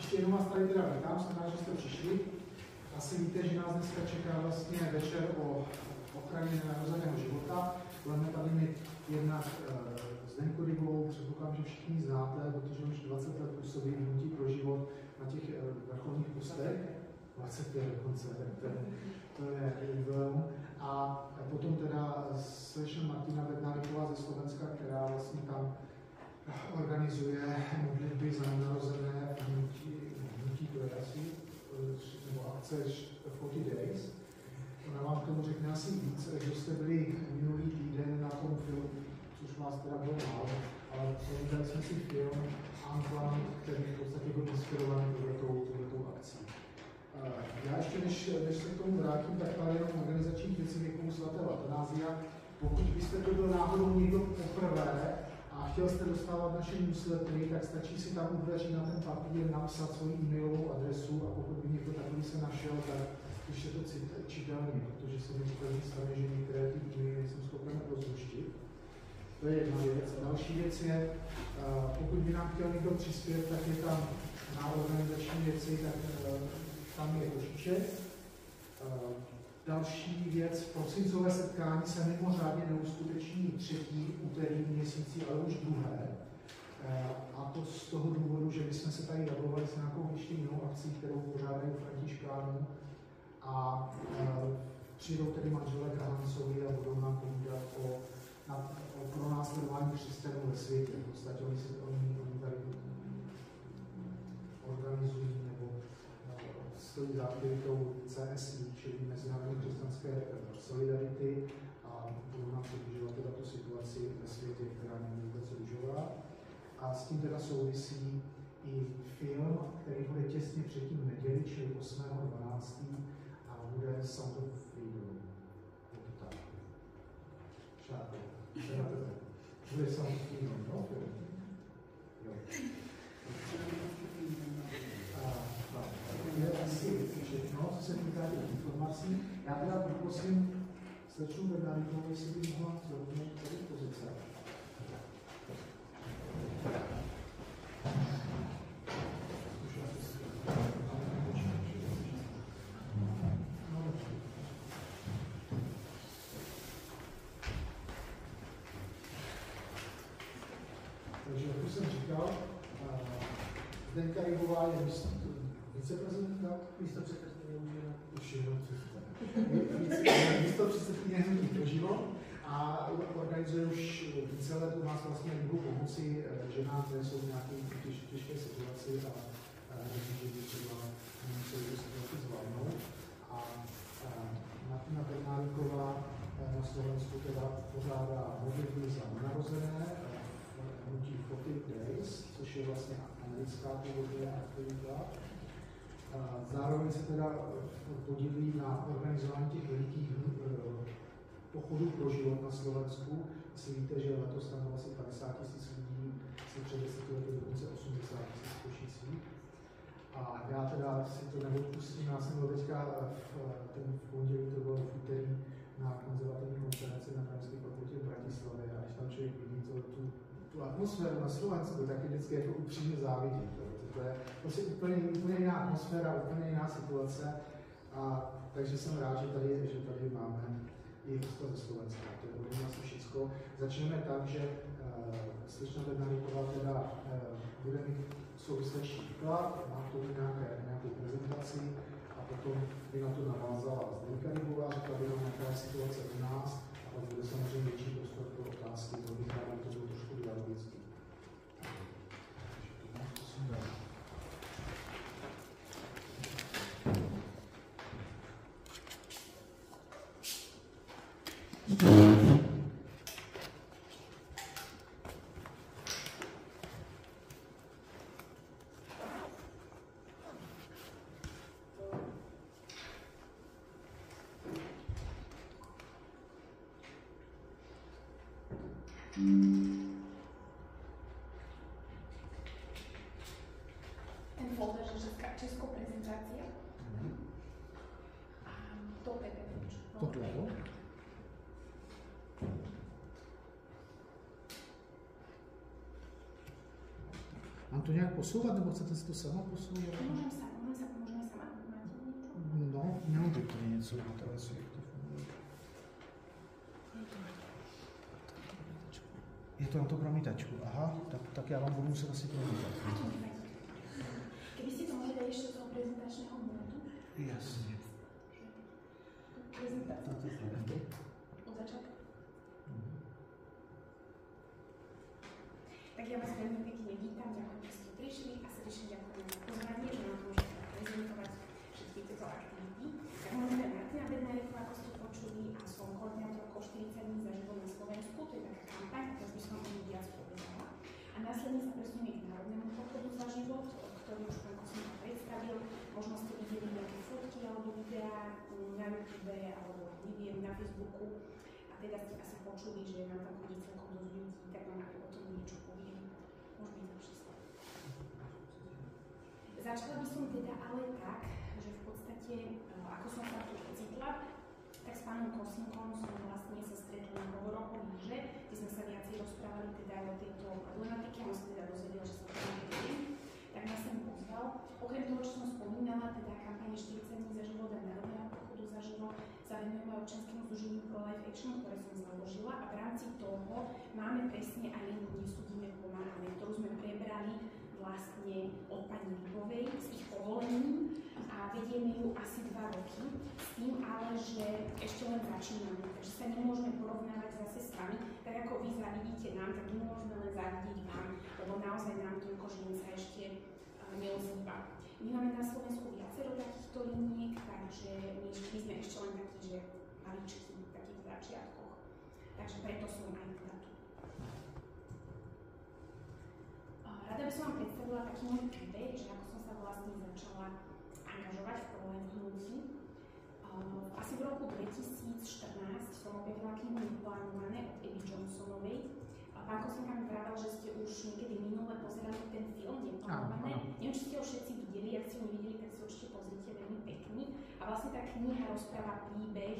Ještě jednou vás tady teda vítám, jsem rád, že jste přišli. Asi víte, že nás dneska čeká vlastně večer o ochraně nenarozeného života. Budeme tady mít jednak Zdeňku Rybovou, předpokládám, že všichni znáte, protože už 20 let působí v Hnutí pro život na těch vrcholných postech. 25 dokonce, to je jubileum. A potom teda slečna Martina Bednáriková ze Slovenska, která vlastně tam organizuje modlitby za nenarozené hnutí to je asi, nebo akce 40 Days. Ona vám k tomu řekne asi víc, kdo jste byli minulý týden na tom filmu, což vás teda bylo málo, ale viděli jsme si film Antoine, který v podstatě byl inspirovaný touto akcí. Já ještě, než se k tomu vrátím, tak pár jenom organizačních věcí věku svatého Atanázia. Pokud byste to byl náhodou někdo poprvé a chtěl jste dostávat naše newslettery, tak stačí si tam u dveří na ten papír napsat svoji e-mailovou adresu a pokud by někdo takový se našel, tak už je to čitelně, protože se mi úplně stane, že některé ty e-maily nejsem schopen rozluštit. To je jedna věc. A další věc je, pokud by nám chtěl někdo přispět, tak je tam na organizační věci, tak tam je košíček. Další věc, prosincové setkání se mimořádně neuskuteční 3. úterý v měsíci, ale už 2. A to z toho důvodu, že bychom se tady radovali s nějakou ještě jinou akcí, kterou pořádají Františkánů. A přijdou tedy manželé Kahancovi a budou nám povídat o pronásledování křesťanů ve světě. V podstatě oni tady organizují nebo stojí za aktivitou CSI, čili Mezinárodní křesťanské solidarity, a budou nám přibližovat teda tu situaci ve světě, která není vůbec růžová. A s tím teda souvisí i film, který bude těsně předtím v neděli, čili 8.12. a bude Sound of Freedom. Je to tak. Šáko. Bude Sound of Freedom, no? Jo. To je asi všechno, co se týká těch informací. Já teda poprosím slečnu Bednárikovou, jestli by mohla zrovnout tady pozice. Takže, jak jsem říkal, Zdeňka Rybová je viceprezidentka, místopředsedkyně Hnutí pro život a organizuje už více let u nás vlastně Ligu pomoci ženám, které jsou v nějaké těžké situaci a že třeba musí tu situaci zvládnout. A Martina Bednáriková na Slovensku teda pořádá modlitby za nenarozené Hnutí 40 Days, což je vlastně americká původně aktivita. Zároveň se teda podílí na organizování těch velikých pochodů pro život na Slovensku. Asi víte, že letos tam bylo asi 50 000 lidí, asi před 10 lety dokonce 80 000 v Košicích. A já teda si to neodpustím, já jsem byl teďka v pondělí, to bylo v úterý, na konzervativní konferenci na Právnické fakultě v Bratislavě, a když tam člověk vidí tu atmosféru na Slovensku, tak je vždycky jako upřímně závidí. To je prostě úplně jiná atmosféra, úplně jiná situace. A takže jsem rád, že tady máme i hosta ze Slovenska. To je bude asi všechno. Začneme tak, že slečna Bednáriková teda bude mít souvislejší výklad, má k tomu nějakou prezentaci a potom by na to navázala Zdeňka Rybová, řekla by nám, jaká je situace u nás, a pak bude samozřejmě větší prostor pro otázky, to bych rád, to bylo trošku dialogicky. Ten folder, že českou prezentácia. A to PDF. Toto je to? Mám to nejak posúvať, nebo chcete si to sama posúvať? Môžeme sama. Máte niečo? No, nemôžu to niečo, teraz je to funguje. Je to na to promítačku, aha, tak ja vám budu muset asi promítať. A to nevadí. Keby ste to mohli dať ešte do toho prezentačného módu? Jasne. Prezentácia. Od začiatku. Tak ja vás veľmi pekne vítam, ďakujem, že ste prišli a srdečne ďakujem za pozvanie, že nám môžete prezentovať všetky tieto aktivity. Tak môj meno je Martina Bednáriková, ako ste počuli, a som koordinátorkou 40 dní za život na Slovensku, to je taká kampaň, teraz by som o nej viac povedala. A následne sa presunieme k Národnému pochodu za život, ktorý už pán Kosinka predstavil. Možno ste videli nejaké fotky alebo videá na YouTube alebo neviem, na Facebooku. A teda ste asi počuli, že nám tam chodí celkom dosť ľudí, tak vám o tom niečo poviem. Môže byť lepšie slovo. Začala by som teda ale tak, že v podstate, ako som sa tu ocitla, tak s pánom Kosinkom som vlastne sa stretla na hovoroch o Líže, kde sme sa viacej rozprávali teda o tejto problematike, a on sa teda dozvedel, že sa to neviem. Tak nás sem pozval. Okrem toho, čo som spomínala, teda kampane 40 dní za život a Národného pochodu za život, sa venujeme občianskému združeniu Pro Life Action, ktoré som založila, a v rámci toho máme presne aj linii Nesúdime, pomáhame, ktorú sme prebrali vlastne od pani Libovej s ich povolením a vedieme ju asi 2 roky, s tým ale, že ešte len začíname, takže sa nemôžeme porovnávať zase s vami, tak ako vy závidíte nám, tak my môžeme len závidieť vám, lebo naozaj nám toľko žien sa ešte neozýva. My máme na Slovensku viacero takýchto liniek, takže my sme ešte len takí, že maličky v takých začiatkoch. Takže preto som aj teda tu. Rada by som vám predstavila taký môj príbeh, že ako som sa vlastne začala angažovať v Pro-Life hnutí. Asi v roku 2014 som objavila knihu Neplánované od Abby Johnsonovej. Pán Kosinka mi vravel, že ste už niekedy minule pozerali ten film Neplánované. Neviem, či ste ho všetci videli, ak ste ho nevideli, tak si určite pozrite, veľmi pekný. A vlastne tá kniha rozpráva príbeh,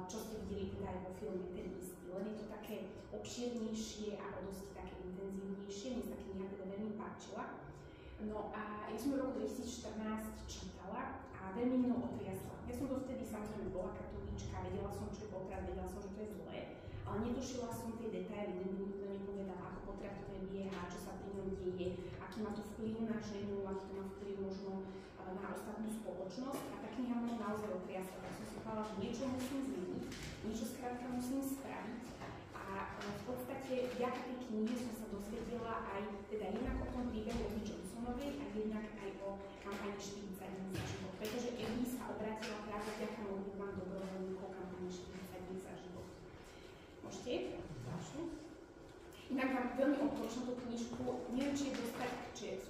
čo ste videli teda aj vo filme ten istý. Len je to také obširnejšie a o dosť také intenzívnejšie. Mne sa kniha teda veľmi páčila. No a ja som v roku 2014 čítala a veľmi mnou otriasla. Ja som dovtedy samozrejme bola katolíčka, vedela som, čo je potrat, vedela som, že to je zlé, ale netušila som tie detaily, nikto nepovedal, ako potrat prebieha, čo sa pri ňom deje, aký má to vplyv na ženu, aký to má vplyv možno na ostatnú spoločnosť. A tá kniha mnou naozaj otriasla. Tak som si povedala, že niečo musím zmeniť, niečo skrátka musím spraviť. A v podstate vďaka tej knihe som sa dozvedela aj teda jednak o tom príbehu Abby Johnsonovej a jednak aj o kampani 40 dní za život. Pretože Abby sa obrátila práve vďaka modlitbám dobrovoľníkov kampani 40 dní za život. Môžete? Ďalšiu. Inak vám veľmi odporúčam tú knižku. Neviem, či je dostať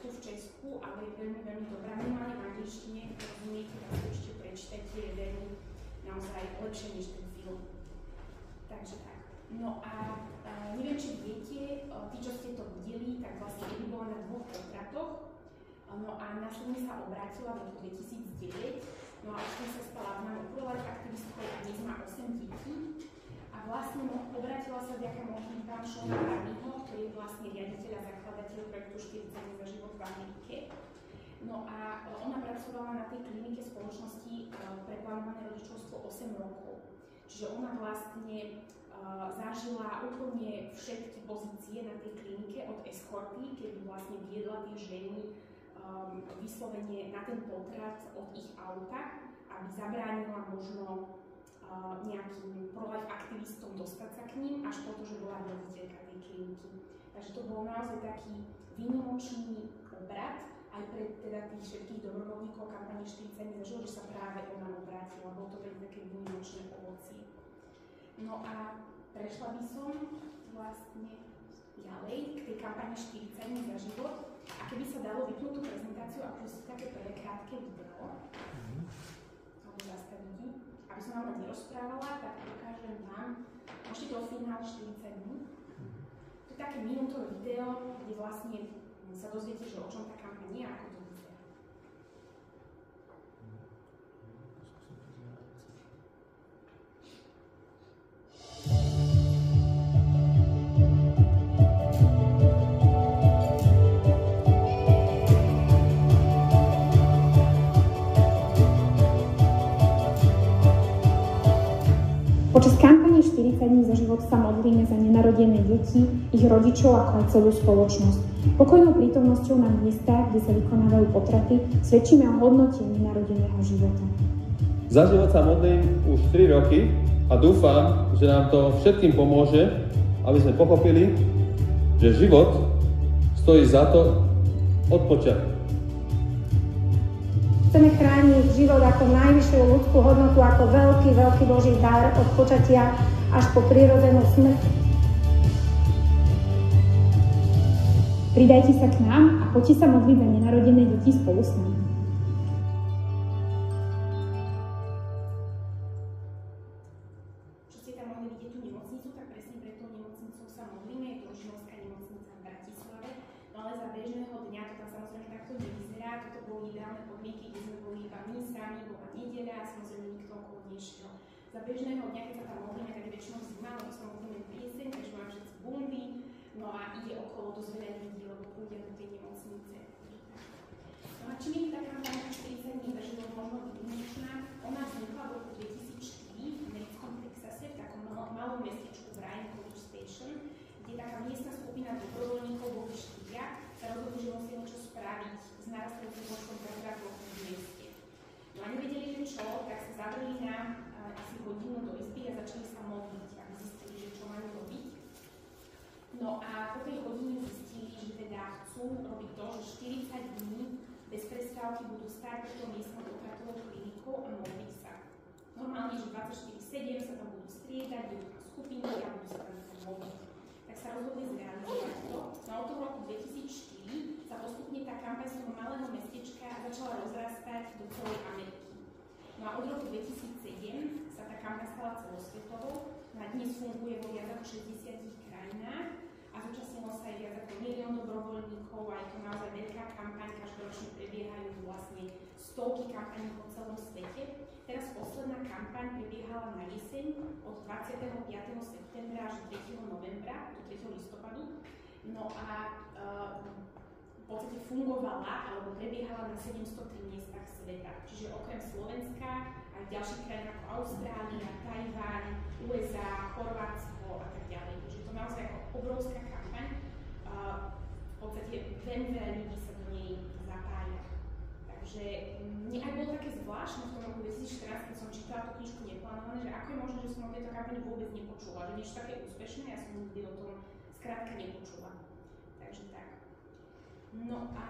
tu v Česku, ale je veľmi, veľmi dobrá. Minimálne v angličtine, rozumiete, tak si určite prečítajte, je veľmi naozaj lepšie než ten film. Takže tak. No a neviem, či viete, tí, čo ste to videli, tak vlastne Abby bola na 2 potratoch. No a následne sa obrátila v roku 2009. No a už sa stala známou pro-life aktivistkou a dnes má 8 detí. A vlastne obrátila sa vďaka modlitbám Shona Barneyho, ktorý je vlastne riaditeľ a zakladateľ projektu 40 dní za život v Amerike. No a ona pracovala na tej klinike spoločnosti pre plánované rodičovstvo 8 rokov. Čiže ona vlastne zažila úplne všetky pozície na tej klinike od eskorty, kedy vlastne viedla tie ženy vyslovene na ten potrat od ich auta, aby zabránila možno nejakým pro-life aktivistom dostať sa k ním, až po to, že bola riaditeľka tej kliniky. Takže to bol naozaj taký výnimočný obrad aj pre teda tých všetkých dobrovoľníkov kampane 40 dní za život, že sa práve ona obrátila. Bolo to veľmi také výnimočné ovocie. No a prešla by som vlastne ďalej k tej kampani 40 dní za život. A keby sa dalo vypnúť tú prezentáciu a pustiť také prvé krátke video, alebo zastaviť, aby som vám len nerozprávala, tak ukážem vám, môžete to finál 40 dní. To je také minútové video, kde vlastne sa dozviete, že o čom tá kampaň je a ako to vyzerá. Počas kampane 40 dní za život sa modlíme za nenarodené deti, ich rodičov, ako aj celú spoločnosť. Pokojnou prítomnosťou na miestach, kde sa vykonávajú potraty, svedčíme o hodnote nenarodeného života. Za život sa modlím už 3 roky a dúfam, že nám to všetkým pomôže, aby sme pochopili, že život stojí za to odpočať. Chceme chrániť život ako najvyššiu ľudskú hodnotu, ako veľký, veľký Boží dar od počatia až po prirodzenú smrť. Pridajte sa k nám a poďte sa modliť za nenarodené deti spolu s nami. Čo ste tam mohli vidieť tú nemocnicu, tak presne pre tú nemocnicu sa modlíme. Je to Žilovská nemocnica v Bratislave, no ale za bežného dňa to tam samozrejme takto nevyzerá. Toto boli ideálne podmienky, kde sme boli iba my sami, bola nedeľa a samozrejme nikto okolo nešiel. Za bežného dňa, keď sa tam modlíme, tak je väčšinou zima, lebo sa modlíme v jeseň, takže máme všetci bundy, no a ide okolo dosť veľa ľudí, lebo pôjde do tej nemocnice. No a čím je tá kampaň 40 dní za život možno výnimočná? Ona vznikla v roku 2004 v americkom Texase, v takom malom mestečku Bryan College Station, kde taká miestna skupina dobrovoľníkov boli 4 sa rozhodli, že musia niečo spraviť s narastajúcim počtom prepravov v meste. No a nevedeli, že čo, tak sa zavreli na asi hodinu do izby a začali sa modliť, aby zistili, že čo majú robiť. No a po tej hodine zistili, že teda chcú robiť to, že 40 dní bez prestávky budú stáť pred tou miestnou potratovou klinikou a modliť sa. Normálne, že 24/7 sa tam budú striedať, budú tam skupinky a budú sa tam modliť. Tak sa rozhodli zrealizovať to. No od toho roku 2004 sa postupne tá kampaň z toho malého mestečka začala rozrastať do celej Ameriky. No a od roku 2007 sa tá kampaň stala celosvetovou. Na dnes funguje vo viac ako 60 krajinách a zúčastnilo sa aj viac ako 1 000 000 dobrovoľníkov a je to naozaj veľká kampaň, každoročne prebiehajú vlastne stovky kampaní po celom svete. Teraz posledná kampaň prebiehala na jeseň od 25. septembra až 3. novembra, do 3. listopadu. No a v podstate fungovala alebo prebiehala na 703 miestach sveta. Čiže okrem Slovenska aj v ďalších krajinách ako Austrália, Tajván, USA, Chorvátsko a tak ďalej. Takže to naozaj ako obrovská kampaň. V podstate veľmi veľa ľudí sa do nej zapája. Takže mne aj bolo také zvláštne v tom roku 2014, keď som čítala tú knižku Neplánované, že ako je možné, že som o tejto kampani vôbec nepočula, že niečo také úspešné, ja som nikdy o tom skrátka nepočula. Takže tak. No a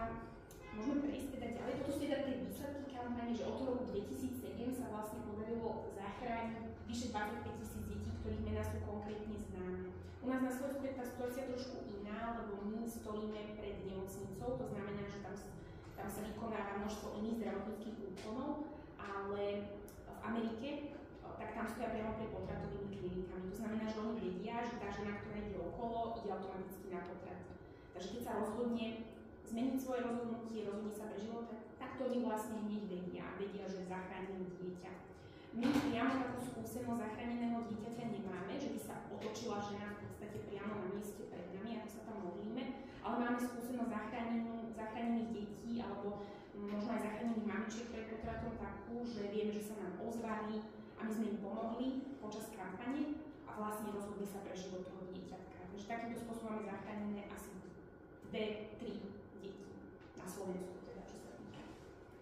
môžeme prejsť teda ďalej. Toto sú teda tie výsledky kampane, že od toho roku 2007 sa vlastne podarilo zachrániť vyše 25 000 detí, ktorých mená sú konkrétne známe. U nás na Slovensku je tá situácia trošku iná, lebo my stojíme pred nemocnicou, to znamená, že tam sa vykonáva množstvo iných zdravotníckych úkonov, ale v Amerike tak tam stoja priamo pred potratovými klinikami. To znamená, že oni vedia, že tá žena, ktorá ide okolo, ide automaticky na potrat. Takže keď sa rozhodne zmeniť svoje rozhodnutie, rozhodne sa pre život, tak to oni vlastne hneď vedia, že zachránili dieťa. My priamo takú skúsenosť zachráneného dieťaťa nemáme, že by sa otočila žena v podstate priamo na mieste pred nami, ako sa tam modlíme, ale máme skúsenosť zachránených detí alebo možno aj zachránených mamičiek pred potratom takú, že vieme, že sa nám ozvali a my sme im pomohli počas kampane a vlastne rozhodli sa pre život toho dieťatka. Takže takýmto spôsobom máme zachránené asi 2-3 deti na Slovensku, teda čo sa týka.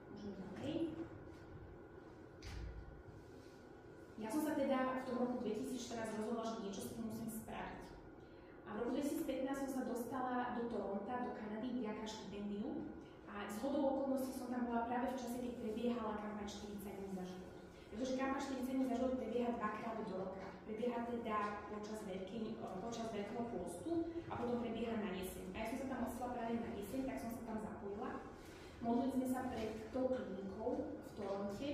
Môžeme ďalej. Ja som sa teda v tom roku 2014 rozhodla, že niečo s tým musím spraviť. A v roku 2015 som sa dostala do Toronta, do Kanady, vďaka štipendiu. A zhodou okolností som tam bola práve v čase, keď prebiehala kampaň 40 dní za život. Pretože kampaň 40 dní za život prebieha 2-krát do roka. Prebieha teda počas Veľkého pôstu a potom prebieha na jeseň. A ja som sa tam ocitla práve na jeseň, tak som sa tam zapojila. Modlili sme sa pred tou klinikou v Toronte.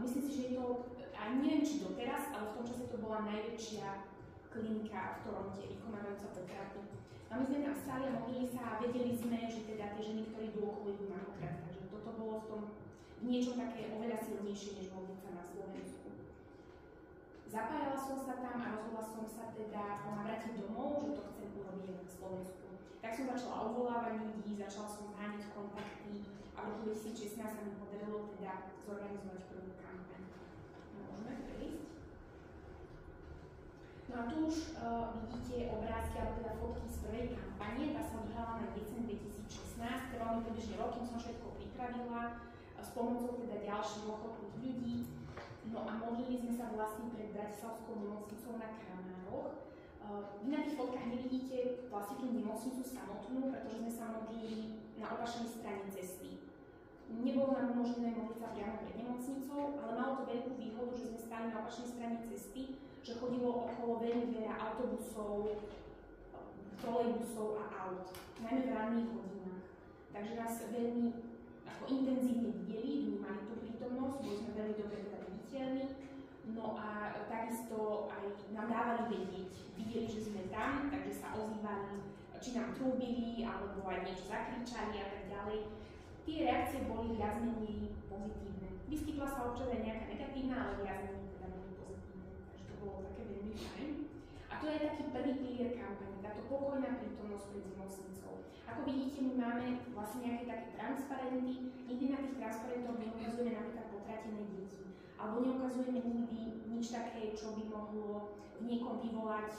Myslím si, že je to, a neviem či doteraz, ale v tom čase to bola najväčšia klinika v Toronte, vykonávajúca potraty. A my sme tam stáli a modlili sa a vedeli sme, že teda tie ženy, ktorí idú okolo, idú na potrat. Takže toto bolo v tom niečo také oveľa silnejšie, než modliť sa na Slovensku. Zapájala som sa tam a rozhodla som sa teda po navrate domov, že to chcem urobiť na Slovensku. Tak som začala obvolávať ľudí, začala som zháňať kontakty a v roku 2016 sa mi podarilo teda zorganizovať prvú kampaň. Môžeme prejsť. No a tu už vidíte obrázky, alebo teda fotky z prvej kampane, tá sa odhrala na jeseň 2016, trvalo mi približne rok, kým som všetko pripravila, s pomocou teda ďalších ochotných ľudí. No a modlili sme sa vlastne pred Bratislavskou nemocnicou na Kramároch. Vy na tých fotkách nevidíte vlastne tú nemocnicu samotnú, pretože sme sa modlili na opačnej strane cesty. Nebolo nám umožnené modliť sa priamo pred nemocnicou, ale malo to veľkú výhodu, že sme stáli na opačnej strane cesty, že chodilo okolo veľmi veľa autobusov, trolejbusov a aut, najmä v ranných hodinách. Takže nás veľmi intenzívne videli, vnímali tú prítomnosť, boli sme veľmi dobre teda viditeľní, no a takisto aj nám dávali vedieť, videli, že sme tam, takže sa ozývali, či nám trúbili, alebo aj niečo zakričali a tak ďalej. Tie reakcie boli viac menej pozitívne. Vyskytla sa občas aj nejaká negatívna, ale viac menej teda veľmi pozitívne, takže to bolo také veľmi fajn. A to je taký prvý pilier kampane, táto pokojná prítomnosť pred nemocnicou. Ako vidíte, my máme vlastne nejaké také transparenty, nikdy na tých transparentoch neukazujeme napríklad potratené deti, alebo neukazujeme nikdy nič také, čo by mohlo v niekom vyvolať,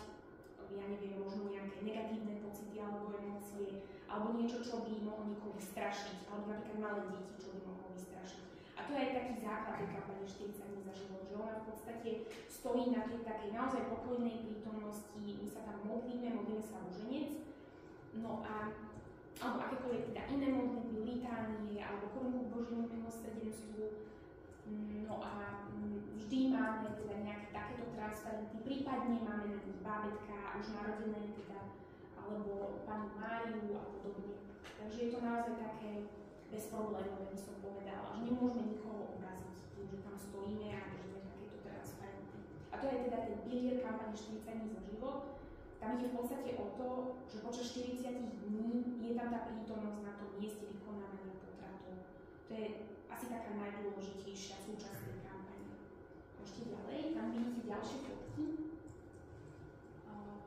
ja neviem, možno nejaké negatívne pocity alebo emócie, alebo niečo, čo by mohlo niekoho vystrašiť, alebo napríklad malé deti, čo by mohlo vystrašiť. A to je aj taký základ tej kampane 40 dní za život, že ona v podstate stojí na tej takej naozaj pokojnej prítomnosti, my sa tam modlíme sa ruženec, no a alebo akékoľvek teda iné modlitby, litánie, alebo korunku k Božiemu milosrdenstvu. No a vždy máme teda nejaké takéto transparenty, prípadne máme na nich bábätká, už narodené teda, alebo Pannu Máriu a podobne. Takže je to naozaj také bezproblémové, by som povedala, že nemôžeme nikoho obraziť tým, že tam stojíme a držíme takéto transparenty. A to je teda ten pilier kampane 40 dní za život. Tam ide v podstate o to, že počas 40 dní je tam tá prítomnosť na tom mieste vykonávania potratov. To je asi taká najdôležitejšia súčasť tej kampane. Ešte ďalej, tam vidíte ďalšie fotky.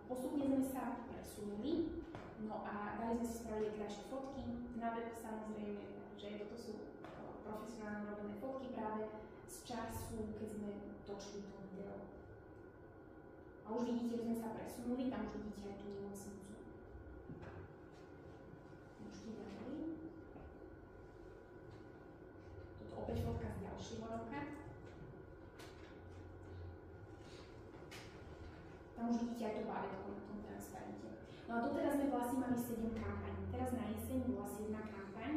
Postupne sme sa presunuli, no a dali sme si spraviť krajšie fotky. Na web samozrejme, že toto sú profesionálne robené fotky práve z času, keď sme točili to video. A už vidíte, že sme sa presunuli, tam už vidíte aj tú nemocnicu. Ešte ďalej. Toto opäť fotka z ďalšieho roka. Tam už vidíte aj to bábätko na tom transparente. No a doteraz sme vlastne mali 7 kampaní. Teraz na jeseň bola 7 kampaň.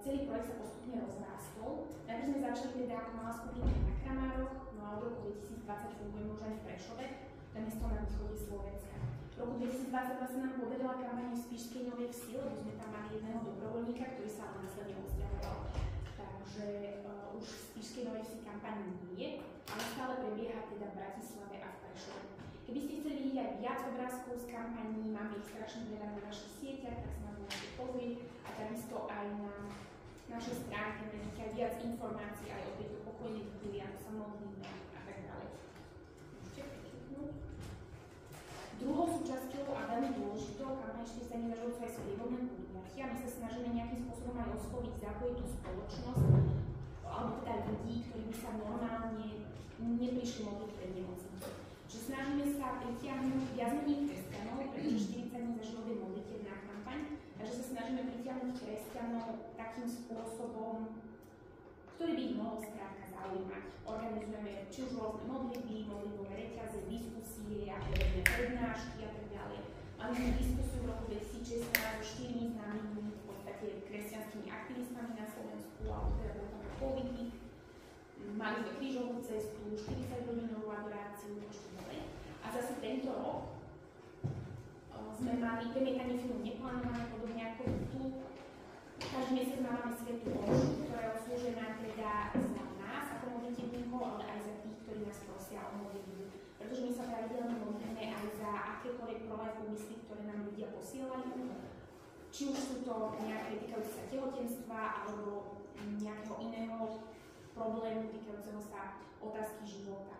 Celý projekt sa postupne rozrástol. Najprv sme začali teda ako malá skupinka na Kramároch, no a od roku 2020 fungujeme už aj v Prešove, to je mesto na východe Slovenska. V roku 2022 sa nám povedala kampaň v Spišskej Novej Vsi, lebo sme tam mali jedného dobrovoľníka, ktorý sa následne uzdravoval. Takže už v Spišskej Novej Vsi kampaň nie je, ale stále prebieha teda v Bratislave a v Prešove. Keby ste chceli vidieť aj viac obrázkov z kampaní, máme ich strašne veľa na našich sieťach, tak sa na to môžete pozrieť a takisto aj na našej stránke nájdete aj viac informácií aj o tejto pokojnej chvíli, ako sa modlíme a tak ďalej. Môžete prekliknúť. Druhou súčasťou a veľmi dôležitou kampaň 40 dní za život sú aj sprievodné podujatia. My sa snažíme nejakým spôsobom aj osloviť, zapojiť tú spoločnosť, alebo teda ľudí, ktorí by sa normálne neprišli modliť pred nemocnicou. Čiže snažíme sa pritiahnuť viac menej kresťanov, pretože 40 dní za život je modlitebná kampaň, takže sa snažíme pritiahnuť kresťanov takým spôsobom, ktorý by ich mohol skrátka zaujímať. Organizujeme či už rôzne modlitby, modlitbové reťaze, diskusie, a podobné prednášky a tak ďalej. Mali sme diskusiu v roku 2016 so 4 známymi v podstate kresťanskými aktivistami na Slovensku, alebo teda bol tam politik. Mali sme krížovú cestu, 40-hodinovú adoráciu, ešte ďalej. A zase tento rok sme mali premietanie filmu neplánované, podobne ako tu. Každý mesiac máme svätú omšu, ktorá je oslúžená teda za nás ako modlitebníkov, ale aj za tých, ktorí nás prosia o modlitbu. Pretože my sa pravidelne modlíme aj za akékoľvek prvé úmysly, ktoré nám ľudia posielajú. Či už sú to nejaké týkajúce sa tehotenstva alebo nejakého iného problému týkajúceho sa otázky života.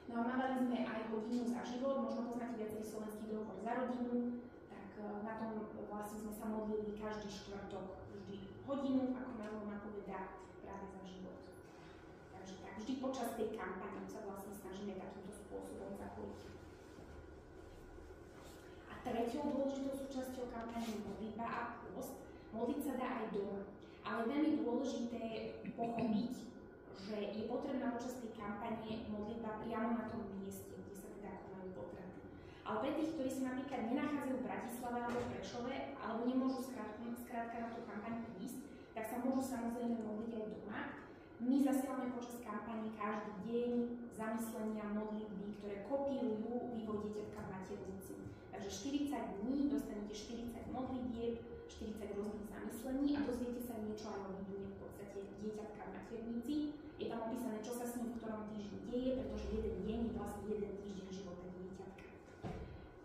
No a mávali sme aj hodinu za život, možno poznáte viacerý slovenský dohovor za rodinu, tak na tom vlastne sme sa modlili každý štvrtok, vždy hodinu, ako názov napovedá, práve za život. Takže tak, vždy počas tej kampane sa vlastne snažíme takýmto spôsobom zapojiť. treťou dôležitou súčasťou kampane je modlitba a pôst. Modliť sa dá aj doma. Ale je veľmi dôležité pochopiť, že je potrebná počas tej kampane modlitba priamo na tom mieste, kde sa teda konajú potraty. Ale pre tých, ktorí sa napríklad nenachádzajú v Bratislave alebo v Prešove, alebo nemôžu skrátka na tú kampaň prísť, tak sa môžu samozrejme modliť aj doma. My zasielame počas kampane každý deň zamyslenia, modlitby, ktoré kopírujú vývoj dieťatka v maternici. Takže 40 dní dostanete 40 modlitieb, 40 rôznych zamyslení a dozviete sa niečo aj o vývine v podstate dieťatka v maternici. Je tam opísané, čo sa s ním v ktorom týždni deje, pretože jeden deň je vlastne jeden týždeň života dieťatka.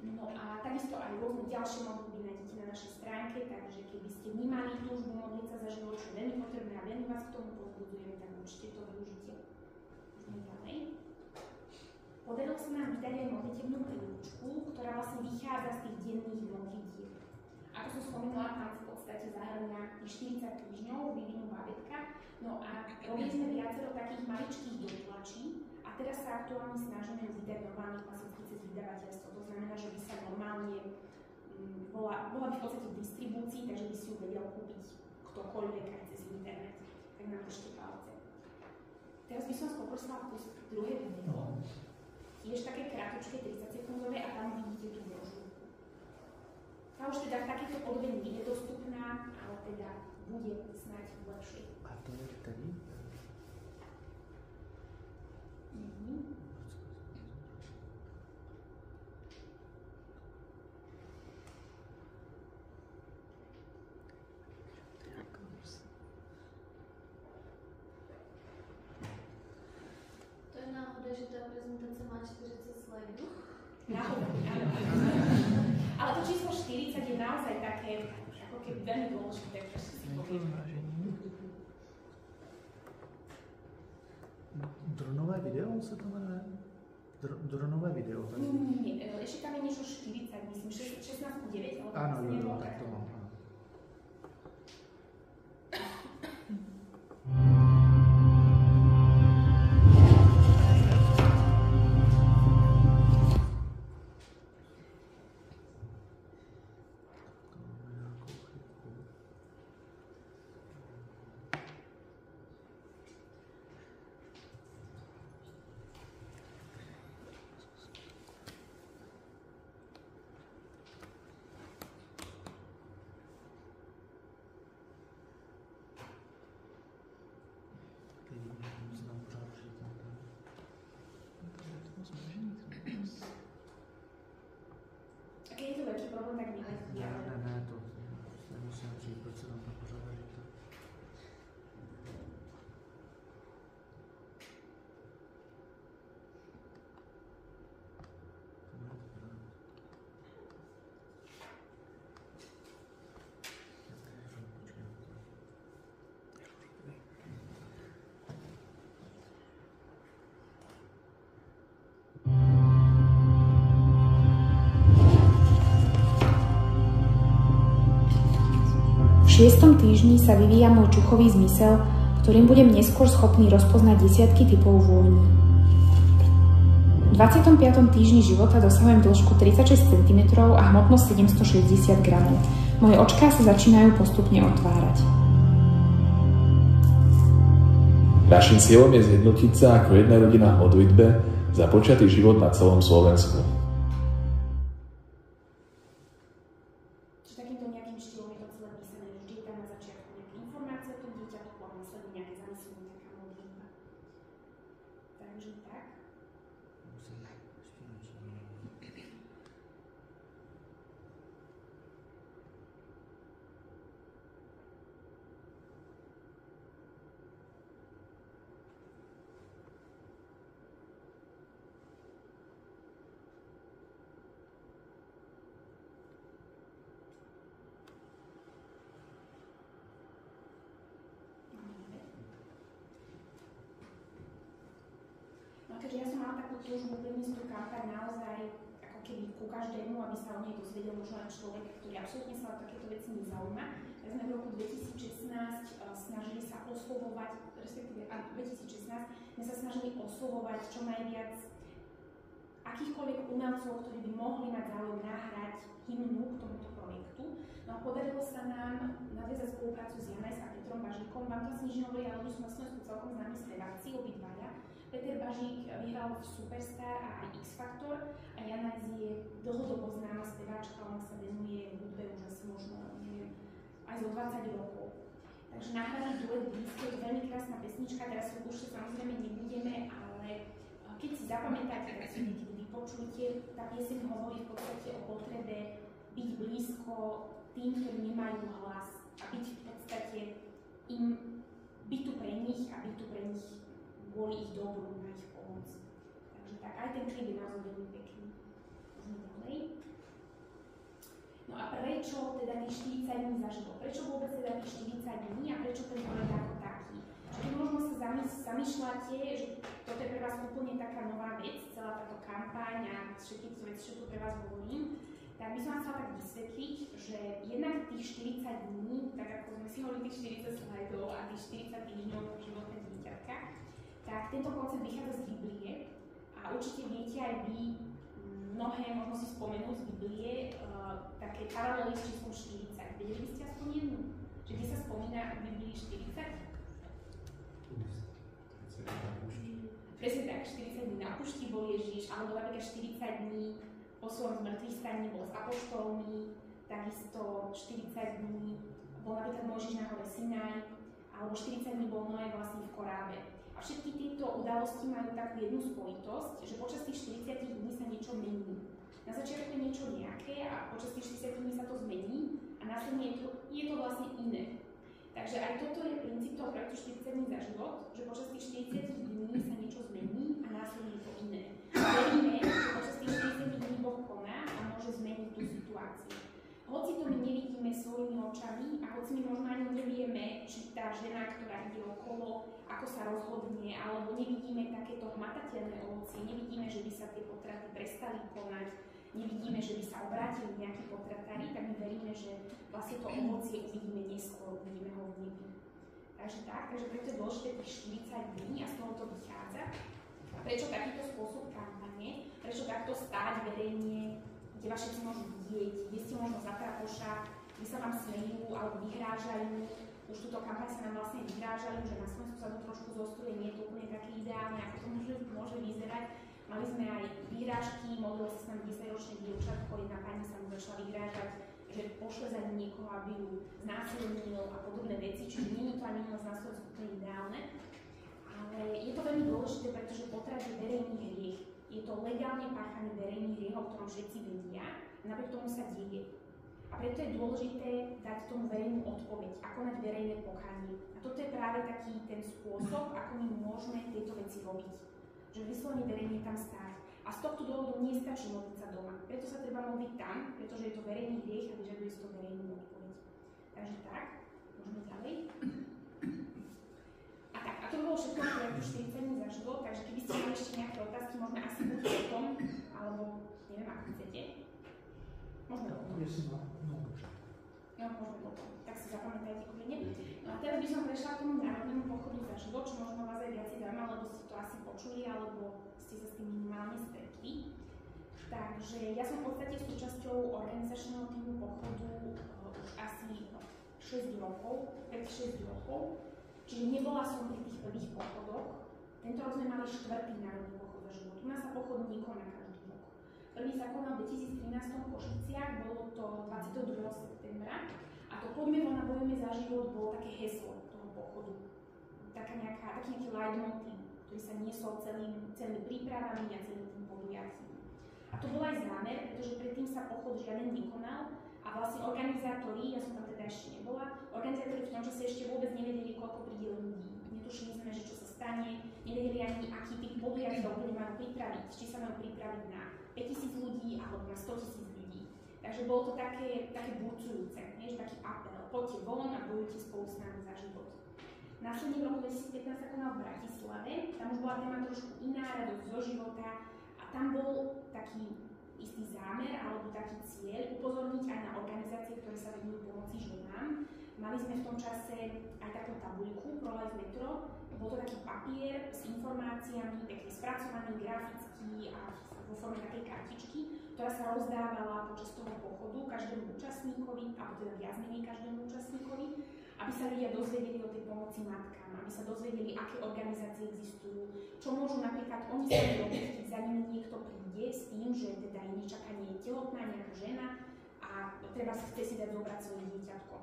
No a takisto aj rôzne ďalšie modlitby nájdete na našej stránke, takže keby ste vnímali túžbu modliť sa za život, čo je veľmi potrebné a veľmi vás k tomu povzbudzujem, tak určite to využite. Ďalej. Podarilo sa nám vydať aj modlitebnú príručku, ktorá vlastne vychádza z tých denných modlitieb. Ako som spomínala, tam v podstate zahrania 40 týždňov vývinu bábätka. No a robili sme viacero takých maličkých dotlačí a teraz sa aktuálne snažíme ju vydať normálne klasicky cez vydavateľstvo. To znamená, že by sa normálne bola by v podstate v distribúcii, takže by si ju vedel kúpiť ktokoľvek aj cez internet. Tak nám držte palce. Teraz by som vás poprosila pustiť druhé video. Tiež také krátke, 30 sekundové a tam vidíte tú brožúrku. Tá už teda v takejto podobe nie je dostupná, ale teda bude snáď lepšie. A to je vtedy? To je náhoda, že tá prezentácia má 40 slajdov? Náhoda, áno. Ale to číslo 40 je naozaj také, ako keby veľmi dôležité, že si poviem. Dronové video sa to jmenuje? Dronové video, tak? Nie, ešte tam je niečo 40, myslím, 16:9, ale áno, to nebolo tak to mám. Keď je to veľký problém, tak nevadí. Ne, to nemusím přijít, proč se tam to pořád říká. V 6. týždni sa vyvíja môj čuchový zmysel, ktorým budem neskôr schopný rozpoznať desiatky typov vôní. V 25. týždni života dosahujem dĺžku 36 cm a hmotnosť 760 g. Moje očká sa začínajú postupne otvárať. Naším cieľom je zjednotiť sa ako jedna rodina v modlitbe za počatý život na celom Slovensku. Keďže ja som mala takú túžbu priniesť tú kampaň naozaj ako keby ku každému, aby sa o nej dozvedel možno aj človek, ktorý absolútne sa o takéto veci nezaujíma, tak sme v roku 2016 snažili sa oslovovať, respektíve 2016 sme sa snažili oslovovať čo najviac akýchkoľvek umelcov, ktorí by mohli mať záujem nahrať hymnu k tomuto projektu. No a podarilo sa nám nadviazať spoluprácu s Janajs a Petrom Bažíkom. Vám to asi nič nehovorí, ale už sme Slovensku celkom známi speváci, obidvaja. Peter Bažík vyhral v Superstar a aj X Factor a Janajs je dlhodobo známa speváčka, ona sa venuje hudbe už asi možno, neviem, aj zo 20 rokov. Takže nahrali duet Blízko, je to veľmi krásna pesnička, teraz ju už samozrejme nebudeme, ale keď si zapamätáte, tak si niekedy vypočujte, tá pieseň hovorí v podstate o potrebe byť blízko tým, ktorí nemajú hlas a byť v podstate byť tu pre nich a byť tu pre nich kvôli ich dobru, na ich pomoc. Takže tak, aj ten klip je naozaj veľmi pekný. Môžeme ďalej. No a prečo teda tých 40 dní za život? Prečo vôbec teda tých 40 dní a prečo ten projekt ako taký? Keď možno sa zamýšľate, že toto je pre vás úplne taká nová vec, celá táto kampaň a všetky tie veci, čo tu pre vás hovorím, tak by som vám chcela tak vysvetliť, že jednak tých 40 dní, tak ako sme si hovorili tých 40 slajdov a tých 40 týždňov života dieťatka, tak tento koncept vychádza z Biblie a určite viete aj vy mnohé možno si spomenúť z Biblie také paralely s číslom 40. Vedeli by ste aspoň jednu? Že kde sa spomína v Biblii 40? Presne tak, 40 dní na púšti bol Ježiš, alebo napríklad 40 dní po svojom zmrtvých staní bol s apoštolmi, takisto 40 dní bol napríklad Mojžiš na hore Sinaj, alebo 40 dní bol Noé vlastne v korábe. A všetky tieto udalosti majú takú jednu spojitosť, že počas tých 40 dní sa niečo mení. Na začiatku je niečo nejaké a počas tých 60 dní sa to zmení a následne je to vlastne iné. Takže aj toto je princíp toho projektu 40 dní za život, že počas tých 40 dní sa niečo zmení a následne je to iné. Veríme, že počas tých 40 dní Boh koná a môže zmeniť tú situáciu. Hoci to my nevidíme svojimi očami a hoci my možno ani nevieme, či tá žena, ktorá ide okolo, ako sa rozhodne, alebo nevidíme takéto hmatateľné ovocie, nevidíme, že by sa tie potraty prestali konať, nevidíme, že by sa obrátili nejakí potratári, tak my veríme, že vlastne to ovocie uvidíme neskôr, uvidíme ho v nebi. Takže tak, takže preto je dôležité tých 40 dní a z toho to vychádza. A prečo takýto spôsob kampane, prečo takto stáť verejne, kde vás všetci môžu vidieť, kde ste možno za prapoša, kde sa vám smejú alebo vyhrážajú. Už túto kampaň sa nám vlastne vyhrážali, že na Slovensku sa to trošku zostruje, nie je to úplne také ideálne, ako to môže vyzerať. Mali sme aj výhrážky, modlilo sa s nami 10-ročné dievčatko, jedna pani sa mu začala vyhrážať, že pošle za ním niekoho, aby ju znásilnil a podobné veci, čiže nie je to ani na Slovensku úplne ideálne. Ale je to veľmi dôležité, pretože potrat je verejný hriech. Je to legálne páchaný verejný hriech, o ktorom všetci vedia, a napriek tomu sa deje. A preto je dôležité dať tomu verejnú odpoveď a konať verejné pokánie. A toto je práve taký ten spôsob, ako my môžeme tieto veci robiť. Že vyslovene verejne tam stáť. A z tohto dôvodu nestačí modliť sa doma. Preto sa treba modliť tam, pretože je to verejný hriech a vyžaduje si to verejnú odpoveď. Takže tak, môžeme ďalej. A to bolo všetko na projektu 40 dní za život, takže keby ste mali ešte nejaké otázky, môžeme asi buď potom, alebo neviem, ako chcete. Môžeme potom. No, môžeme potom. Tak si zapamätajte kľudne. No a teraz by som prešla k tomu národnému pochodu za život, čo možno vás aj viac zaujíma, lebo ste to asi počuli, alebo ste sa s tým minimálne stretli. Takže ja som v podstate súčasťou organizačného týmu pochodu už asi 6 rokov, 5-6 rokov. Čiže nebola som pri tých prvých pochodoch. Tento rok sme mali 4. národný pochod za život. U nás sa pochod nekoná každý rok. Prvý sa konal v 2013 v Košiciach, bolo to 22. septembra. A to Poďme von a bojujme za život bolo také heslo toho pochodu. Taký nejaký leitmotiv, ktorý sa niesol celými prípravami a celým tým podujatím. A to bol aj zámer, pretože predtým sa pochod žiaden nekonal. A vlastne organizátori, ja som tam teda ešte nebola, organizátori v tom čase ešte vôbec nevedeli, koľko príde ľudí. Netušili sme, že čo sa stane, nevedeli ani, aký typ podujatov ľudia majú pripraviť, či sa majú pripraviť na 5000 ľudí alebo na 100 000 ľudí. Takže bolo to také burcujúce, taký apel, poďte von a bojujte spolu s nami za život. Následne v roku 2015 sa konal v Bratislave, tam už bola téma trošku iná, radosť zo života a tam bol taký istý zámer alebo taký cieľ upozorniť aj na organizácie, ktoré sa venujú pomoci ženám, Mali sme v tom čase aj takú tabuľku Pro Life Metro. Bol to taký papier s informáciami, pekne spracovaný, grafický a vo forme takej kartičky, ktorá sa rozdávala počas toho pochodu každému účastníkovi, alebo teda viac menej každému účastníkovi, aby sa ľudia dozvedeli o tej pomoci matkám, aby sa dozvedeli, aké organizácie existujú, čo môžu napríklad oni sami robiť, keď za nimi niekto príde s tým, že teda je nečakanie tehotná nejaká žena a treba si chce si dať zobrať svoje dieťatko.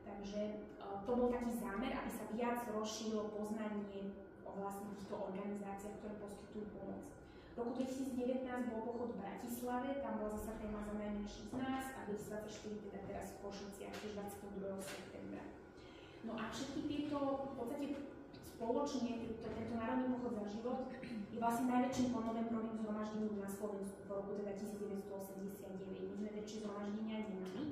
Takže to bol taký zámer, aby sa viac rozšírilo poznanie o vlastne týchto organizáciách, ktoré poskytujú pomoc. V roku 2019 bol pochod v Bratislave, tam bola zasa téma za najmenší z nás a 2024 teda teraz v Košiciach, tiež 22. septembra. No a všetky tieto, v podstate spoločne, tento národný pochod za život je vlastne najväčším ponovembrovým zhromaždením na Slovensku v roku teda 1989. My sme väčšie zhromaždenia nemali.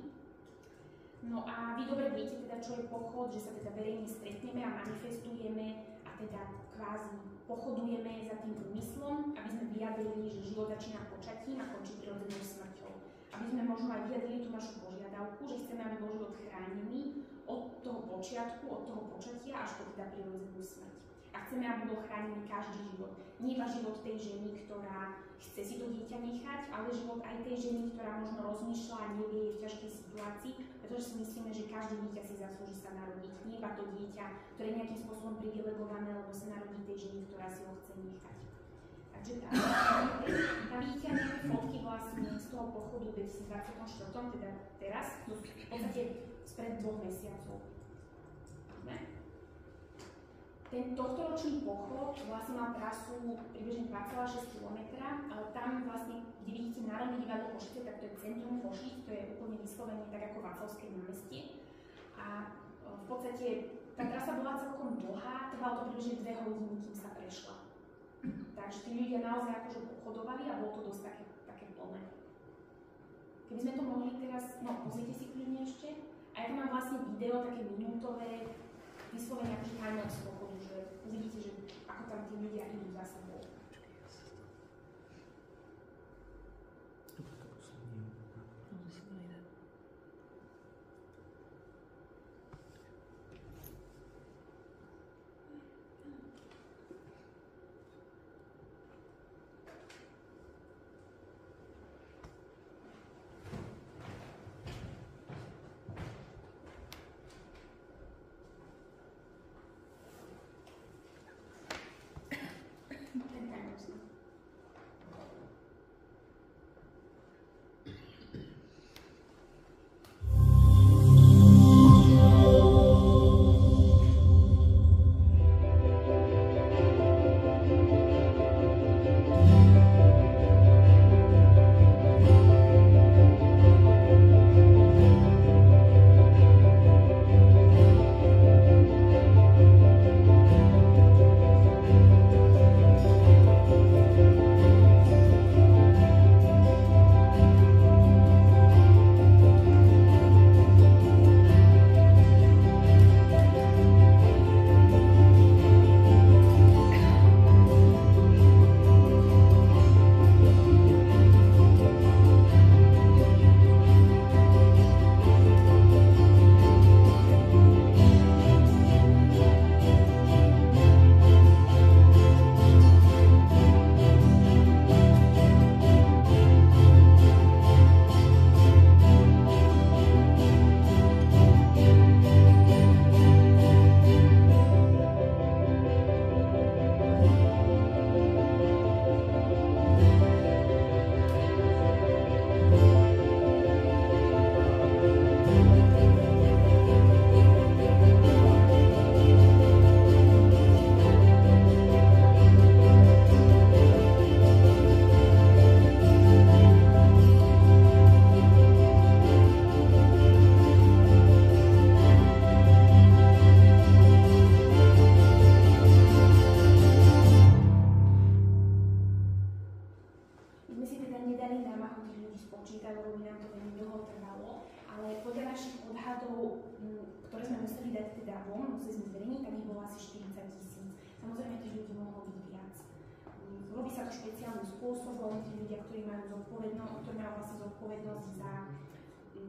No a vy dobre viete teda, čo je pochod, že sa teda verejne stretneme a manifestujeme a teda kvázi pochodujeme za tým úmyslom, aby sme vyjadrili, že život začína počatím a končí prirodzenou smrťou. Aby sme možno aj vyjadrili tú našu požiadavku, že chceme, aby bol život chránený od toho počiatku, od toho počatia až po teda prirodzenú smrť. A chceme, aby bol chránený každý život. Nie iba život tej ženy, ktorá chce si to dieťa nechať, ale život aj tej ženy, ktorá možno rozmýšľa a nevie, je v ťažkej situácii, pretože si myslíme, že každé dieťa si zaslúži sa narodiť. Nie iba to dieťa, ktoré je nejakým spôsobom privilegované, lebo sa narodí tej ženy, ktorá si ho chce nechať. Takže tam vidíte aj nejaké fotky vlastne z toho pochodu v 2024, teda teraz, v podstate spred 2 mesiacov. Ten tohtoročný pochod vlastne mal trasu približne 2,6 km, ale tam vlastne, kde vidíte Národné divadlo Košice, tak to je centrum Košíc, to je úplne vyslovene tak ako Václavské námestie. A v podstate tá trasa bola celkom dlhá, trvalo to približne 2 hodiny, kým sa prešla. Takže tí ľudia naozaj akože pochodovali a bolo to dosť také plné. Keby sme to mohli teraz, no pozrite si kľudne ešte, a ja tam mám vlastne video, také minútové, vyslovene akože tajnosť z pochodu, že uvidíte, že ako tam tí ľudia idú za sebou.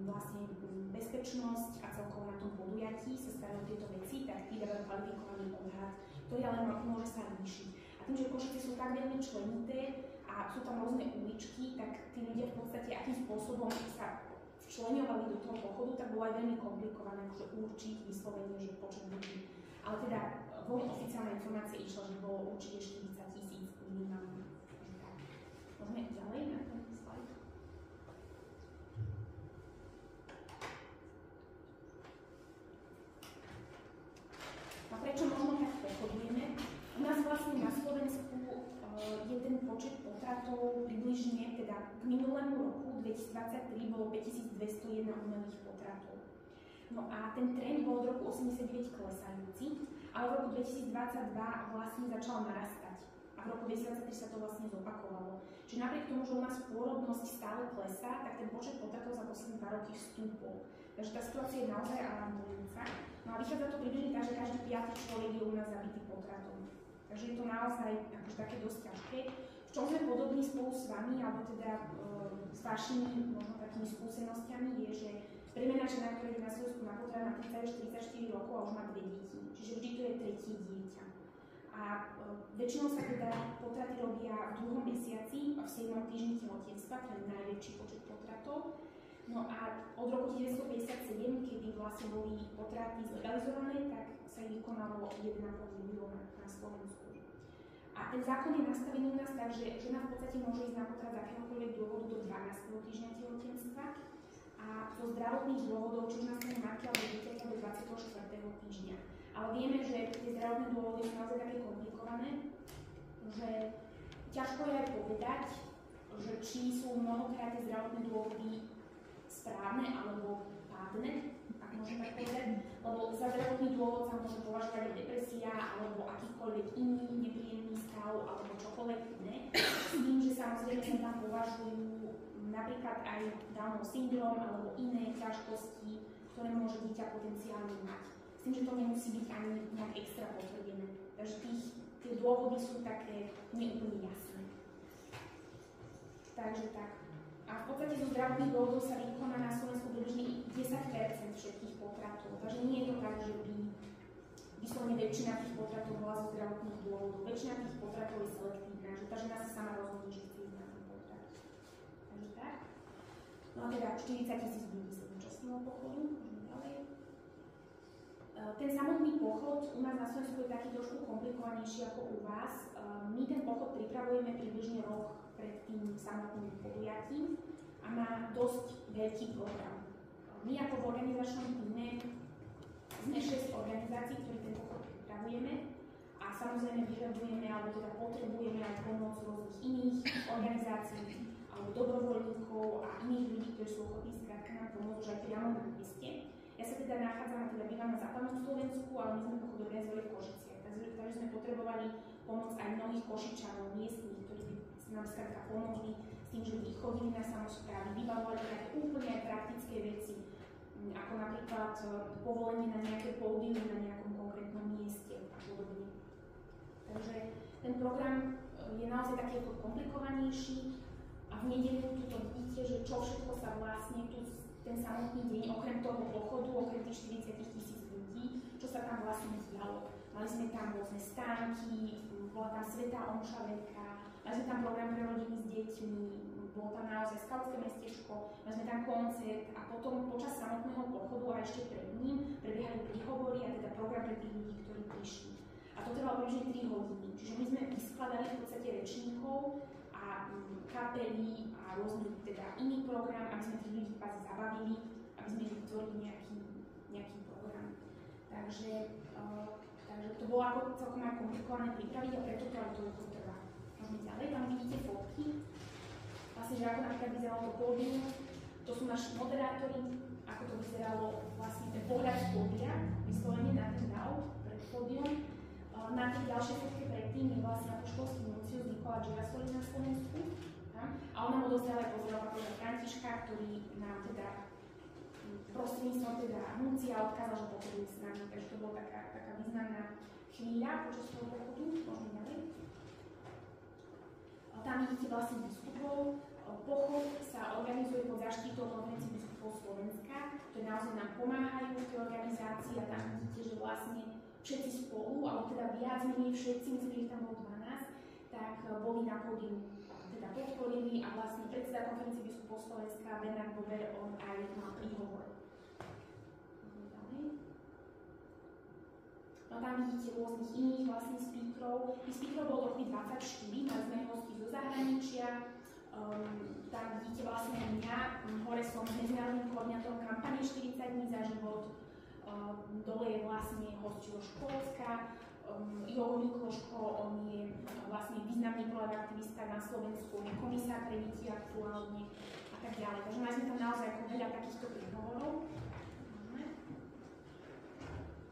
vlastne bezpečnosť a celkovo na tom podujatí sa starajú tieto veci, tak tí dávajú kvalifikovaný odhad, ktorý ale môže sa líšiť. A tým, že Košice sú tak veľmi členité a sú tam rôzne uličky, tak tí ľudia v podstate akým spôsobom sa včleňovali do toho pochodu, tak bolo aj veľmi komplikované akože určiť vyslovene, že počet ľudí. Ale teda veľmi oficiálna informácia išla, že bolo určite 40 000 minimálne. Môžeme ďalej na ten slajd. A prečo možno tak pochodujeme? U nás vlastne na Slovensku je ten počet potratov približne, teda k minulému roku 2023 bolo 5201 umelých potratov. No a ten trend bol od roku 89 klesajúci, ale v roku 2022 vlastne začal narastať. A v roku 2023 sa to vlastne zopakovalo. Čiže napriek tomu, že u nás pôrodnosť stále klesá, tak ten počet potratov za posledné 2 roky vstúpol. Takže tá situácia je naozaj alarmujúca. No a vychádza to približne tak, že každý 5. človek je u nás zabitý potratom. Takže je to naozaj akože také dosť ťažké. V čom sme podobní spolu s vami, alebo teda s vašimi možno takými skúsenostiami, je, že priemerná žena, ktorá je na Slovensku na potrat, má 30-44 rokov a už má 2 deti. Čiže vždy to je 3. dieťa. A väčšinou sa teda potraty robia v 2. mesiaci a v 7. týždni tehotenstva, to je najväčší počet potratov. No a od roku 1957, kedy vlastne boli potraty zlegalizované, tak sa ich vykonalo 1,5 milióna na Slovensku. A ten zákon je nastavený u nás tak, že žena v podstate môže ísť na potrat z akéhokoľvek dôvodu do 12. týždňa tehotenstva a zo zdravotných dôvodov, či už na strane matky alebo dieťaťa do 24. týždňa. Ale vieme, že tie zdravotné dôvody sú naozaj také komplikované, že ťažko je aj povedať, že či sú mnohokrát tie zdravotné dôvody správne alebo pádne, ak môžem tak povedať, lebo za zdravotný dôvod sa môže považovať aj depresia alebo akýkoľvek iný nepríjemný stav alebo čokoľvek iné. S tým, že samozrejme sa tam považujú napríklad aj Downov syndrom alebo iné ťažkosti, ktoré môže dieťa potenciálne mať. S tým, že to nemusí byť ani nejak extra potvrdené. Takže tie dôvody sú také neúplne jasné. Takže tak. A v podstate zo zdravotných dôvodov sa vykoná na Slovensku približne 10% všetkých potratov. Takže nie je to tak, že by vyslovene väčšina tých potratov bola zo zdravotných dôvodov. Väčšina tých potratov je selektívna, že tá žena sa sama rozhodne, že chce ísť na ten potrat. Takže tak. No a teda 40 000 ľudí sa zúčastnilo pochodu. Môžeme ďalej. Ten samotný pochod u nás na Slovensku je taký trošku komplikovanejší ako u vás. My ten pochod pripravujeme približne rok pred tým samotným podujatím a má dosť veľký program. My ako v organizačnom týme sme 6 organizácií, ktorí ten pochod pripravujeme a samozrejme vyžadujeme alebo teda potrebujeme aj pomoc rôznych iných organizácií alebo dobrovoľníkov a iných ľudí, ktorí sú ochotní skrátka nám pomôcť aj priamo na mieste. Ja sa teda nachádzam a teda bývam na západnom Slovensku, ale my sme pochod organizovali v Košiciach, takže sme potrebovali pomoc aj mnohých Košičanov miestnych, ktorí by nám skrátka pomohli s tým, že by chodili na samosprávy, vybavovali také úplne aj praktické veci, ako napríklad povolenie na nejaké pódium na nejakom konkrétnom mieste a podobne. Takže ten program je naozaj taký komplikovanejší a v nedeľu tuto vidíte, že čo všetko sa vlastne tu ten samotný deň, okrem toho pochodu, okrem tých 40 000 ľudí, čo sa tam vlastne dialo. Mali sme tam rôzne stánky, bola tam svätá omša veľká, mali sme tam program pre rodiny s deťmi, bolo tam naozaj skautské mestečko, mali sme tam koncert a potom počas samotného pochodu a ešte pred ním prebiehali príhovory a teda program pre tých ľudí, ktorí prišli. A to trvalo približne 3 hodiny, čiže my sme vyskladali v podstate rečníkov a kapely a rôzny teda iný program, aby sme tých ľudí kvázi zabavili, aby sme vytvorili nejaký program. Takže to bolo ako celkom aj komplikované pripraviť a preto to aj toľko trvá. Môžeme ďalej, tam vidíte fotky. Vlastne, že ako napríklad vyzeralo to pódium, to sú naši moderátori, ako to vyzeralo vlastne ten pohľad z pódia, vyslovene na ten dáv pred pódium. Na tej ďalšej fotke predtým je vlastne apoštolský nuncius Nikola Girasoli na Slovensku. A on nám odozdal aj pozdrav pápeža Františka, ktorý nám teda prostredníctvom teda nuncia odkázal, že pochoduje s nami. Takže to bola taká významná chvíľa počas toho pochodu. Môžeme ďalej. Tam vidíte vlastne biskupov. Pochod sa organizuje pod zaštitou konferencie biskupov biskupov Slovenska, ktoré naozaj nám pomáhajú v tej organizácii a tam vidíte, že vlastne všetci spolu, alebo teda viac menej všetci, myslím, že tam bolo 12, tak boli na pódiu, teda podporili a vlastne predseda konferencie biskupov Slovenska Bernard Bober, on aj mal príhovor. No tam vidíte rôznych iných vlastne speakerov. Tých speakerov bolo roky 24, mali sme hosti zo zahraničia. Tam vidíte vlastne mňa, hore som medzinárodným koordinátorom kampane 40 dní za život. Dole je vlastne host zo Škótska. Jogo Mikloško, on je vlastne významný aktivista na Slovensku, je komisár pre deti aktuálne a tak ďalej. Takže mali sme tam naozaj veľa takýchto príhovorov.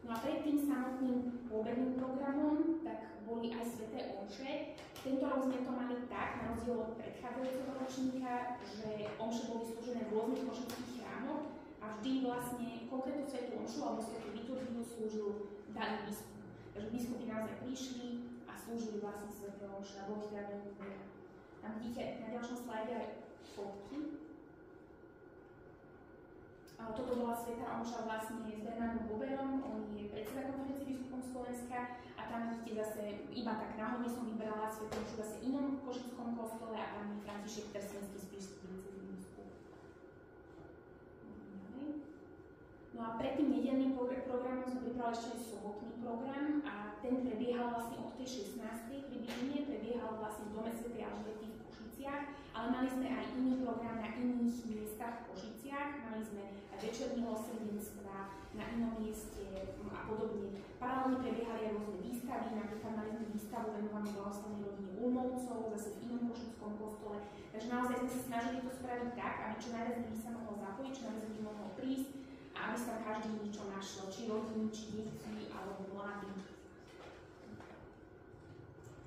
No a pred tým samotným pôberným programom tak boli aj sväté omše. Tento rok sme to mali tak, na rozdiel od predchádzajúceho ročníka, že omše boli slúžené v rôznych košických chrámoch a vždy vlastne konkrétnu svätú omšu alebo svätú liturgiu slúžil daný biskup. Takže biskupy naozaj prišli a slúžili vlastne sväté omše a boli teda veľmi veľa. Tam vidíte na ďalšom slajde aj fotky. Toto bola svätá omša vlastne s Bernardom Boberom, on je predseda konferencie biskupov Slovenska a tam vidíte zase, iba tak náhodne som vybrala svätú omšu zase inom košickom kostole a tam je František Trstenský spišský diecézny biskup. No a pred tým nedeľným programom sme pripravili ešte aj sobotný program a ten prebiehal vlastne od tej 16. približne, prebiehal vlastne v dome svätej Alžbety v Košiciach, ale mali sme aj iný program na iných miestach v Košiciach, mali sme aj večer milosrdenstva na inom mieste a podobne. Paralelne prebiehali aj rôzne výstavy, napríklad mali sme výstavu venovanú blahoslavnej rodine Ulmovcov, zase v inom košickom kostole, takže naozaj sme sa snažili to spraviť tak, aby čo najviac ľudí sa mohlo zapojiť, čo najviac ľudí mohlo prísť a aby sa každý niečo našiel, či rodiny, či deti, alebo mladí.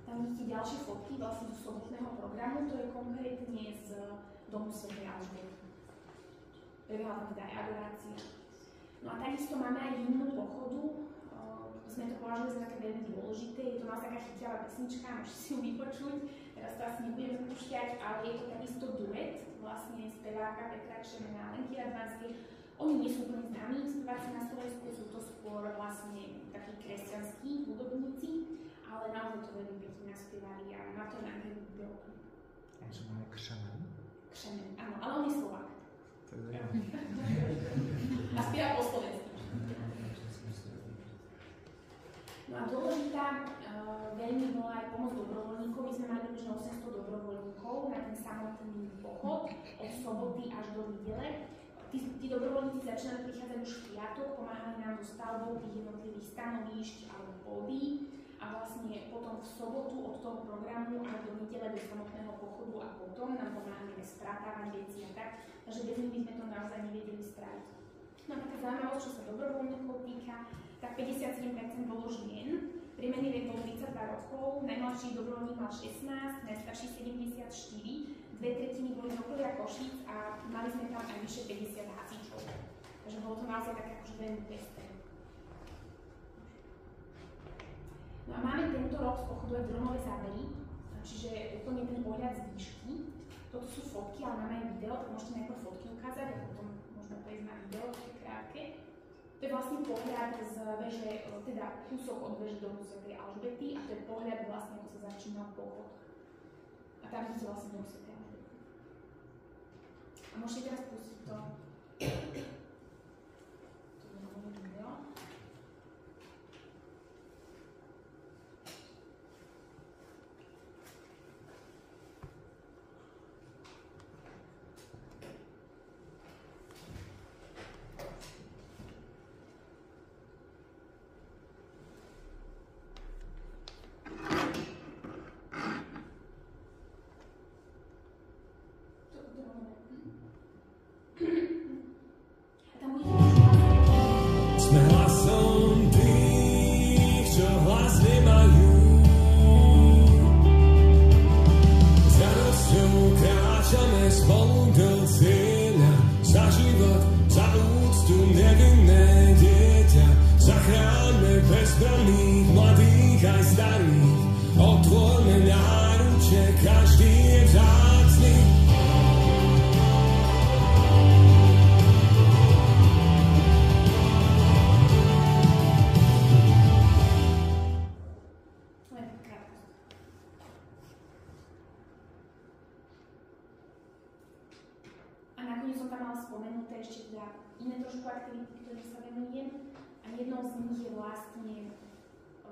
Tam vidíte ďalšie fotky vlastne zo sobotného programu, to je konkrétne z domu svätej Alžbety. Prebiehala tam teda aj adorácia. No a takisto máme aj hymnu pochodu, sme to považovali za také veľmi dôležité, je to naozaj taká chytiavá pesnička, môžete si ju vypočuť, teraz to asi nebudeme púšťať, ale je to takisto duet, vlastne speváka Petra Kšemena a Lenky Radvanskej. Oni nie sú úplne známi speváci na Slovensku, sú to skôr vlastne takí kresťanskí hudobníci, ale naozaj to veľmi pekne naspievali a na to nám veľmi veľký. On sa má Kšemen? Kšemen, áno, ale on je Slovák. A spieva po slovensky. No a dôležitá veľmi bola aj pomoc dobrovoľníkov. My sme mali približne 800 dobrovoľníkov na ten samotný pochod od soboty až do nedele. Tí dobrovoľníci začínali prichádzať už v piatok, pomáhali nám so stavbou tých jednotlivých stanovíšť alebo pódií a vlastne potom v sobotu od toho programu až do nedele do samotného pochodu a potom nám pomáhali spratávať veci a tak, takže bez nich by sme to naozaj nevedeli spraviť. No a taká zaujímavosť, čo sa dobrovoľníkov týka, tak 57% bolo žien, priemerný vek bol 32 rokov, najmladší dobrovoľník mal 16, najstarší 74, 2/3 boli z okolia Košíc a mali sme tam aj vyše 50 hasičov. Takže bolo to naozaj také akože veľmi pestré. No a máme tento rok z pochodu aj dronové zábery, čiže úplne ten pohľad z výšky. Toto sú fotky, ale máme aj video, tak môžete najprv fotky ukázať a potom možno prejsť na video, také krátke. To je vlastne pohľad z veže, teda kúsok od veže domu svätej Alžbety a to je pohľad vlastne, ako sa začínal pochod. A tam vidíte vlastne dom svätej Alžbety. A môžete teraz pustiť to. To je nové video. Sme hlasom tých, čo hlas nemajú. S radosťou kráčame spolu do cieľa. Za život, za úctu nevinné dieťa. Zachráňme bezbranných, mladých aj starých. Otvorme náruče, každý je vzácny. teda iné trošku aktivity, ktorým sa venujem. A jednou z nich je vlastne,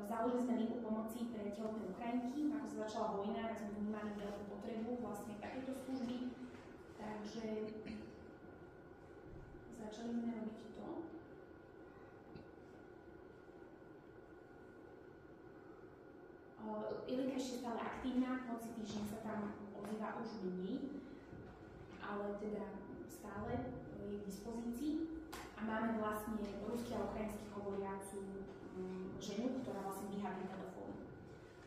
založili sme linku pomoci pre tehotné Ukrajinky. Ako sa začala vojna, tak sme vnímali veľkú potrebu vlastne takéto služby. Takže začali sme robiť to. Ilinka ešte stále aktívna, hoci týždeň sa tam ozýva už menej, ale teda stále je k dispozícii. A máme vlastne rusky a ukrajinsky hovoriacu ženu, ktorá vlastne vyhá ten telefón.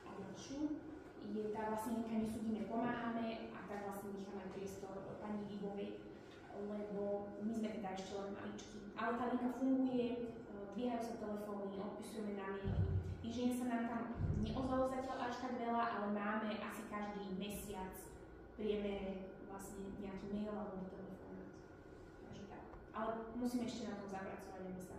A ďalšiu je tá vlastne Linka Nesúdime pomáhame a tak vlastne necháme priestor pani Výbovej, lebo my sme teda ešte len maličky. Ale tá linka funguje, dvíhajú sa telefóny, odpisujeme na maily. Týždeň sa nám tam neozvalo zatiaľ až tak veľa, ale máme asi každý mesiac priemere vlastne nejaký mail alebo telefonát. Takže tak. Ale musíme ešte na tom zapracovať, aby sa